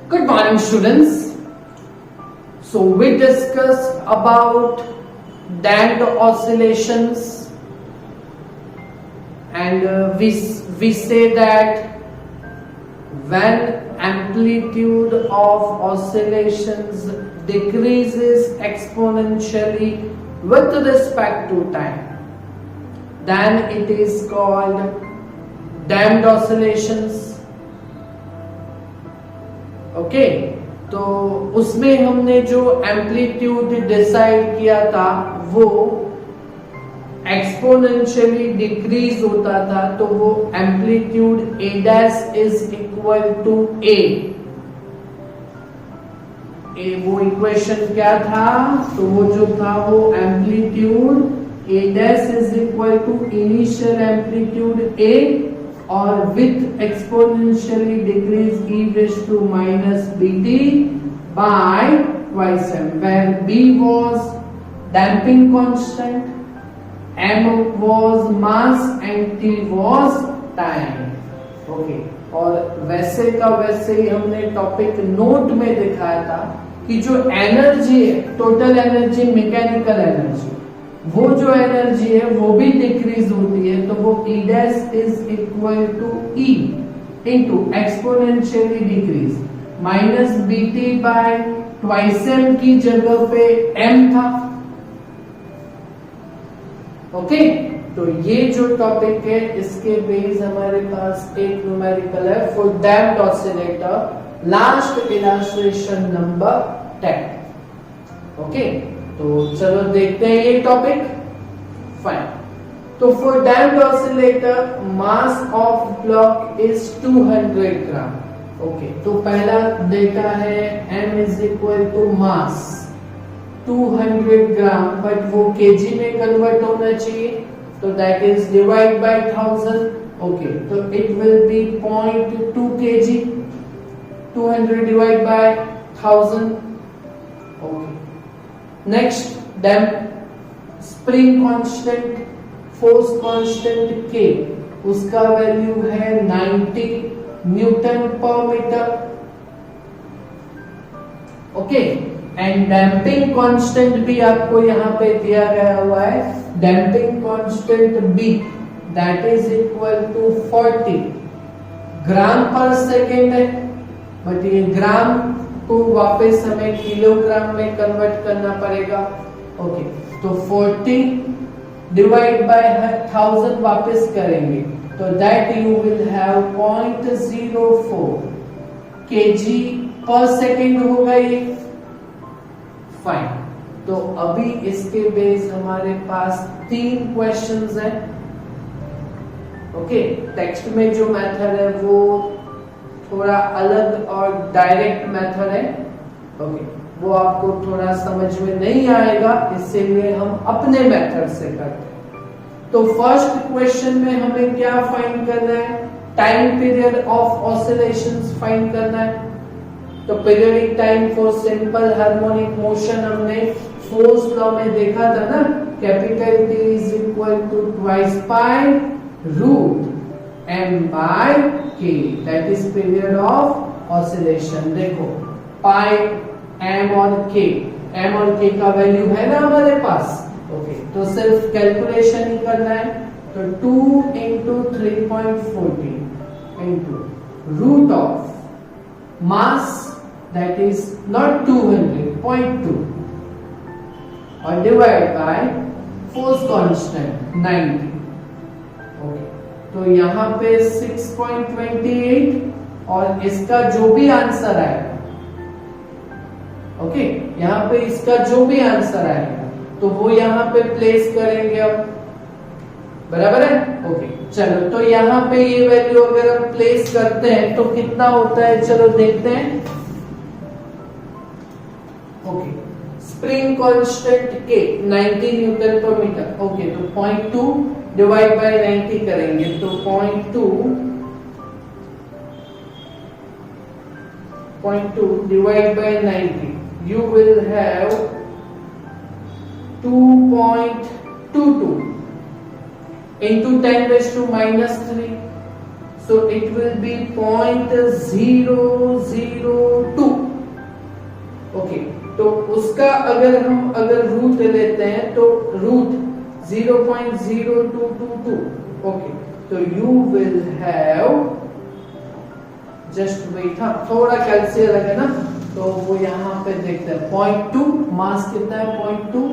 Good morning, students. So we discussed about damped oscillations, and we say that when amplitude of oscillations decreases exponentially with respect to time, then it is called damped oscillations. Okay तो उसमें हमने जो amplitude decide किया था वो exponentially decrease होता था, तो वो amplitude A dash is equal to A. वो इक्वेशन क्या था? तो वो जो था वो amplitude A dash is equal to initial amplitude A और with exponentially decrease e raised to minus bt by twice m, where b was damping constant, m was mass and t was time. Okay, और वैसे का वैसे ही हमने topic note में दिखाया था कि जो एनर्जी है, टोटल एनर्जी, मैकेनिकल एनर्जी, वो जो एनर्जी है वो भी डिक्रीज होती है, तो वो E dash is equal to E into exponentially decrease minus bt by twice m की जगह पे m था। ओके, तो ये जो टॉपिक है इसके बेस हमारे पास एक न्यूमेरिकल है for damped oscillator, last illustration number 10। Okay, तो चलो देखते हैं ये टॉपिक। फाइन, तो for damped oscillator mass of block is 200 gram. Okay, तो पहला डेटा है m is equal to mass 200 gram, but वो केजी में कन्वर्ट होना चाहिए, तो that is divide by 1000। Okay, तो it will be 0.2 kg, 200 divide by 1000। Okay, next damp spring constant, force constant K, उसका वैल्यू है 90 न्यूटन पर metre. Okay, and damping constant भी आपको यहाँ पे दिया गया हुआ है, damping constant B, that is equal to 40 gram पर सेकेंड है, बट ये ग्राम को वापस हमें किलोग्राम में कन्वर्ट करना पड़ेगा। ओके, तो 40 डिवाइड बाय 1000 वापस करेंगे, तो that you will have 0.04 kg पर सेकेंड होगा ये। फाइन, तो अभी इसके बेस हमारे पास 3 क्वेश्चंस हैं। ओके, टेक्स्ट में जो मेथड है वो थोड़ा अलग और डायरेक्ट मेथड है। ओके, वो आपको थोड़ा समझ में नहीं आएगा, इसीलिए हम अपने मेथड से करते हैं। तो फर्स्ट क्वेश्चन में हमें क्या फाइंड करना है? Time period of oscillations find करना है। तो periodic time for simple harmonic motion हमने फोर्स लॉ में देखा था ना, capital T is equal to twice pi root m by k, that is period of oscillation। देखो पाई m और k का वैल्यू है ना हमारे पास। ओके, तो सिर्फ कैलकुलेशन ही करना है, तो 2 into 3.40 into root of mass, that is not 200, 0.2, और divide by force constant 90। Okay, तो यहाँ पे 6.28, और इसका जो भी आंसर आएगा, ओके, यहाँ पे इसका जो भी आंसर आएगा तो वो यहाँ पे प्लेस करेंगे अब, बराबर है। ओके, चलो, तो यहाँ पे ये वैल्यू अगर हम प्लेस करते हैं तो कितना होता है, चलो देखते हैं। Okay, spring constant K 90 newton पर मीटर। ओके, तो 0.2 डिवाइड बाय 90 करेंगे, तो 0.2 divide by 90 you will have 2.22 into 10 raised to minus 3, so it will be 0.002. Okay, तो उसका अगर रूट लेते हैं तो रूट 0.0222. ओके, तो you will have, just wait, हाँ थोड़ा कैलसियम लगे ना, तो वो यहाँ पे देखते हैं 0.2, मास कितना है 0.2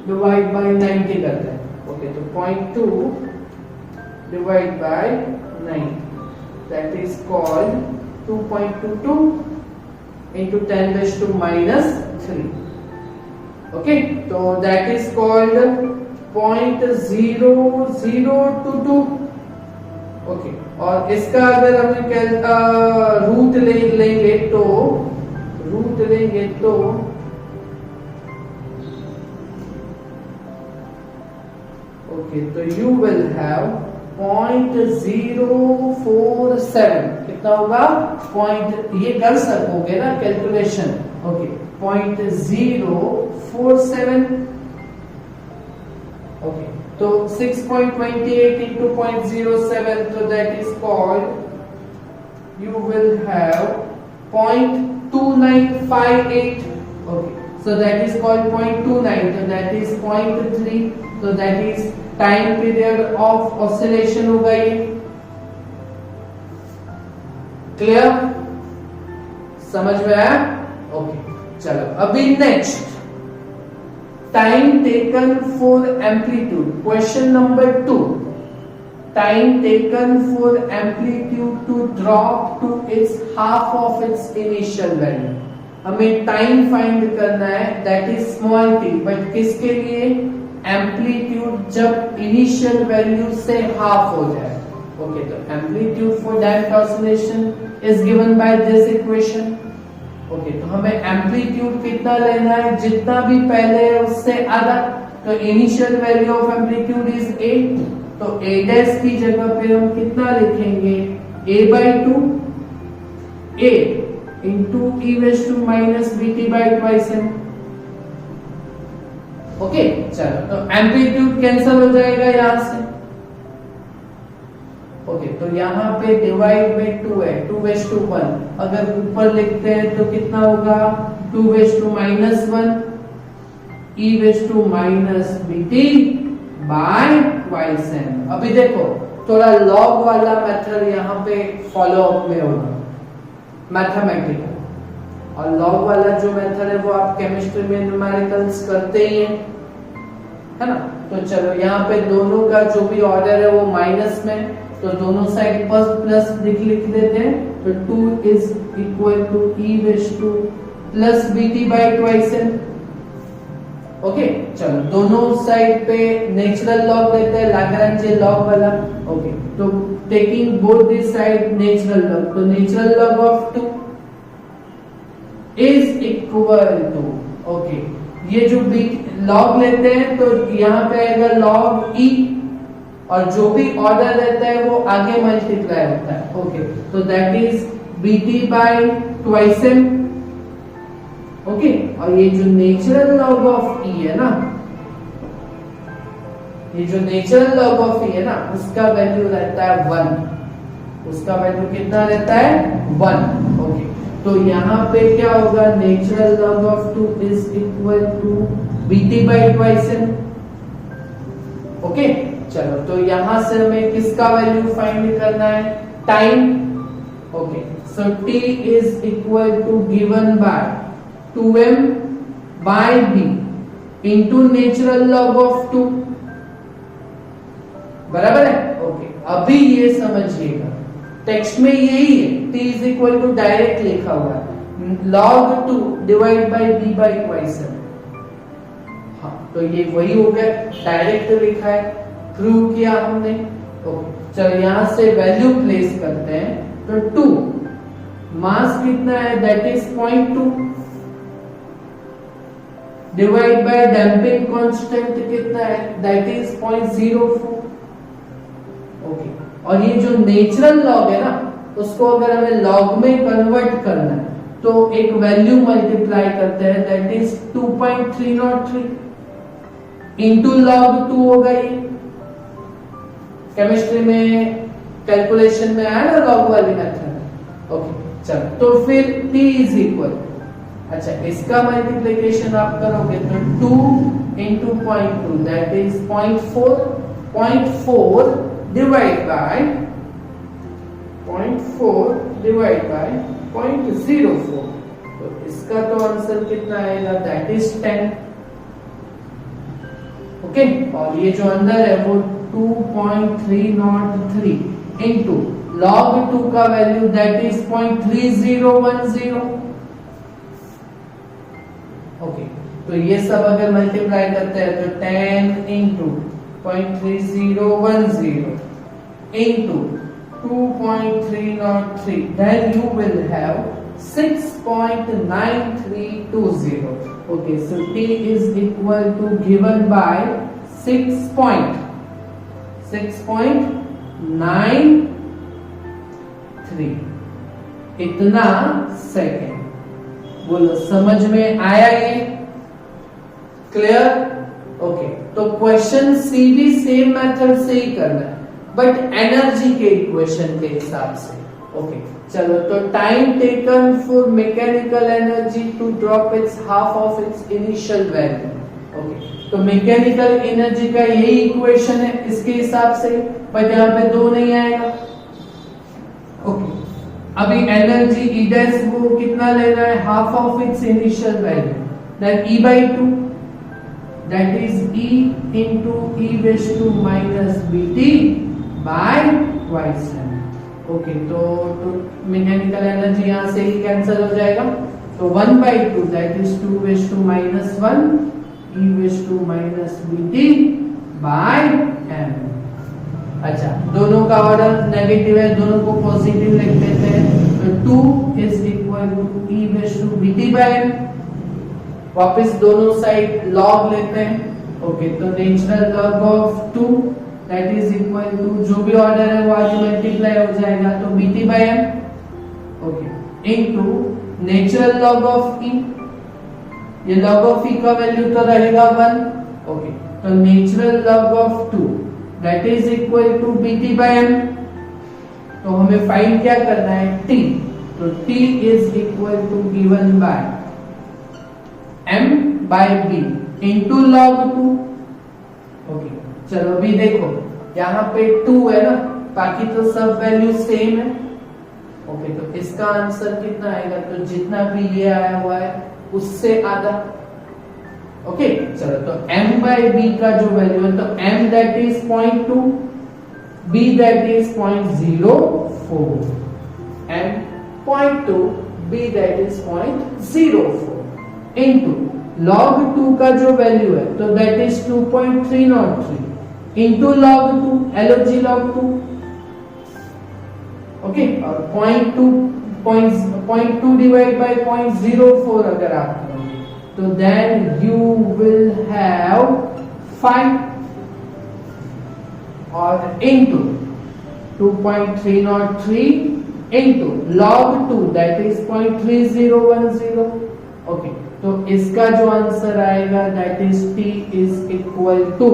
डिवाइड बाय 90 करते हैं. ओके, तो 0.2 divide by 90, that is called 2.22 into 10⁻⁻3. okay, so that is called 0.0022. Okay, और इसका अगर हमें रूट लेंगे तो ओके, तो यू विल हैव 0.047. कितना होगा पॉइंट, ये कर सकोगे ना कैलकुलेशन. ओके, 0.047. ओके, तो 6.28 into 0.07, so that is called, you will have 0.2958. okay, so that is called 0.29, so that is 0.3, so that is time period of oscillation होगा ये. क्लियर, समझ में आया? ओके, चलो अभी next, time taken for amplitude. Question number 2, time taken for amplitude to drop to its half of its initial value. हमें time find करना है, that is small t, but किसके लिए? एम्पलीट्यूड जब इनिशियल वैल्यू से half हो जाए. Okay, तो amplitude for damped oscillation is given by this equation. Okay, तो हमें एम्पलीट्यूड कितना लेना है? जितना भी पहले है उससे आधा. तो initial value of amplitude is a, तो a डैश की जगह पे हम कितना लिखेंगे? a/2 a into e⁻⁻bt/2m. Okay, चलो तो एम्पलीट्यूड कैंसिल हो जाएगा यहां से. ओके, तो यहाँ पे डिवाइड बाय 2 है, 2/1. अगर ऊपर लिखते हैं तो कितना होगा? 2/-1 e⁻⁻bt/2m. अभी देखो थोड़ा लॉग वाला मेथड यहाँ पे फॉलो अप में होगा, मैथमेटिकल. और लॉग वाला जो मेथड है वो आप केमिस्ट्री में न्यूमेरिकल्स करते ही हैं, है ना. तो चलो यहाँ पे दोनों का जो भी ऑर्डर है वो माइनस में, तो दोनों साइड प्लस लिख देते हैं. तो 2 is equal to e⁻+bt/2m. Okay, चलो दोनों साइड पे नेचुरल लॉग लेते हैं, लाग्रांजे लॉग वाला. ओके, तो taking both this side natural log, तो natural log of 2 is equal to, okay, ये जो लॉग लेते हैं तो यहाँ पे आएगा लॉग ई, और जो भी ऑर्डर रहता है वो आगे मल्टीप्लाई होता है. ओके, तो दैट इज bt/2m. ओके, और ये जो नेचुरल लॉग ऑफ ई है ना, उसका वैल्यू रहता है 1. उसका वैल्यू कितना रहता है? 1. ओके, तो यहाँ पे क्या होगा? Natural log of 2 is equal to bt/2m. Okay, चलो तो यहां से हमें किसका वैल्यू फाइंड करना है? Time. Okay, so t is equal to given by 2m/b into natural log of 2. बराबर है? ओके, अभी ये समझिएगा, टेक्स्ट में यही है, t is equal to direct लिखा हुआ है log 2 डिवाइड बाय b/2m. हाँ, तो ये वही हो गया, डायरेक्ट लिखा है, प्रूव किया हमने. ओके, चलो यहां से वैल्यू प्लेस करते हैं. तो 2 मास कितना है? That is 0.2 divide by damping constant कितना है? That is 0.04. ओके, और ये जो नेचुरल लॉग है ना, उसको अगर हमें लॉग में कन्वर्ट करना है तो एक वैल्यू मल्टीप्लाई करते हैं, दैट इज 2.303 इंटू लॉग 2 होगा. ये केमिस्ट्री में कैलकुलेशन में आया ना लॉग वाली मेथड। ओके चलो, तो फिर t इज इक्वल, अच्छा इसका मल्टीप्लिकेशन आप करोगे तो 2 into 0.2 that is 0.4, 0.4 divide by 0.04, तो इसका तो आंसर कितना आएगा, दैट इज 10। ओके, और ये जो अंदर है वो 2.303 इंटू log 2 का वैल्यू दैट इज 0.3010। ओके, तो ये सब अगर मल्टीप्लाई करते हैं तो 10 into 0.3010 into 2.303, then you will have 6.9320. Okay, so t is equal to given by 6.93 इतना सेकेंड। बोलो समझ में आया ये? क्लियर? ओके, तो क्वेश्चन सी भी सेम मेथड से ही करना है, बट एनर्जी के इक्वेशन के हिसाब से। ओके चलो, तो time taken for mechanical energy to drop its half of its initial value. Okay, तो मैकेनिकल एनर्जी का यही इक्वेशन है इसके हिसाब से, बट यहाँ पे 2 नहीं आएगा। ओके, अभी एनर्जी ई डैश वो कितना लेना है, half of its initial value, that e by 2, that is e into e raise to minus b t by twice m. Okay, तो मैकेनिकल एनर्जी यहाँ से ही कैंसिल हो जाएगा, तो 1/2 that is 2 raise to minus 1 e raise to minus b t by m. अच्छा, दोनों का ऑर्डर नेगेटिव है, दोनों को पॉजिटिव लिख देते हैं, तो 2 is equal to e raise to b t by m. वापस दोनों साइड लॉग लेते हैं। ओके, तो natural log of 2 that is equal to जो भी ऑर्डर है वो आज मल्टीप्लाई हो जाएगा, तो bt by m। Okay, into natural log of e, ये लॉग ऑफ e का वैल्यू तो रहेगा 1। ओके, तो natural log of 2 that is equal to bt by m। तो हमें फाइंड क्या करना है, t, तो t is equal to given by m by b into log 2। Okay चलो, अभी देखो यहाँ पे 2 है ना, बाकी तो सब वैल्यू सेम है। ओके, तो इसका आंसर कितना आएगा, तो जितना भी ये आया हुआ है उससे आधा। ओके चलो, तो m बाय b का जो वैल्यू है, तो m that is 0.2, b that is 0.04, m 0.2, b that is 0.04 into log 2 का जो वैल्यू है, तो that is 2.303 into log 2, LOG log 2। Okay, और 0.2 डिवाइड बाय 0.04 अगर आप करोगे, तो देन यू विल हैव 5 और into 2.303 into log 2 that is 0.3010। Okay, तो इसका जो आंसर आएगा that is t is equal to,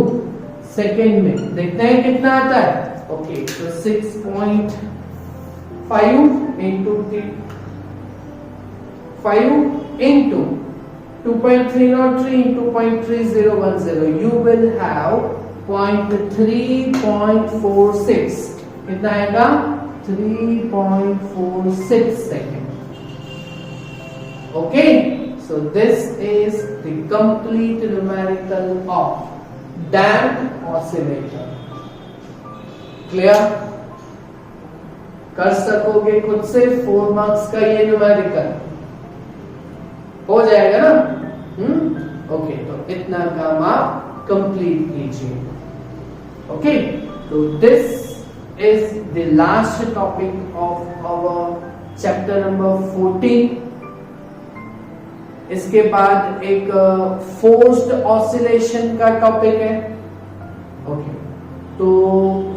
second में देखते हैं कितना आता है। ओके, तो 6.5 into 5 into 2.303 into 0.3010, you will have 3.46। कितना आएगा, 3.46 second. Okay, so this is the complete numerical of damped oscillator. Clear? कर सकोगे खुद से 4 मार्क्स का ये न्यूमेरिकल हो जाएगा ना? ओके, तो इतना काम आप कंप्लीट कीजिए। ओके, तो this is the last topic of our chapter number 14। इसके बाद एक फोर्स्ड ऑसिलेशन का टॉपिक है। ओके, तो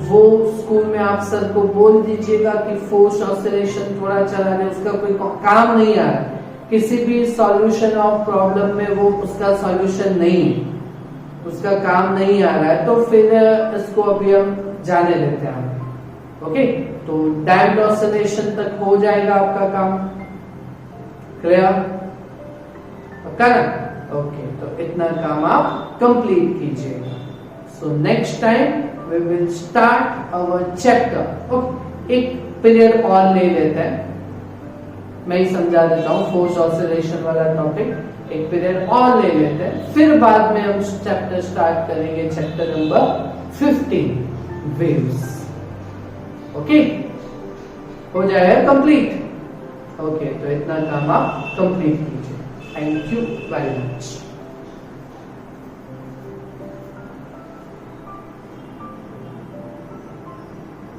वो स्कूल में आप सर को बोल दीजिएगा कि फोर्स्ड ऑसिलेशन थोड़ा चला दे, उसका कोई काम नहीं आ रहा है, किसी भी सॉल्यूशन ऑफ प्रॉब्लम में वो उसका सॉल्यूशन नहीं है, उसका काम नहीं आ रहा है, तो फिर इसको अभी हम जाने देते हैं। ओके, तो डैम्प्ड ऑसिलेशन तक हो जाएगा आपका काम। क्लियर? पक्का ना? ओके, तो इतना काम आप कंप्लीट कीजिएगा। So next time we will start our chapter. Okay, एक पीरियड और ले लेते हैं, मैं ही समझा देता हूँ फोर्स ऑसिलेशन वाला टॉपिक। एक पीरियड और ले लेते हैं, फिर बाद में हम चैप्टर स्टार्ट करेंगे, चैप्टर नंबर 15 वेव्स। ओके, हो जाएगा कंप्लीट। ओके, तो इतना काम आप कंप्लीट कीजिए। Thank you very much.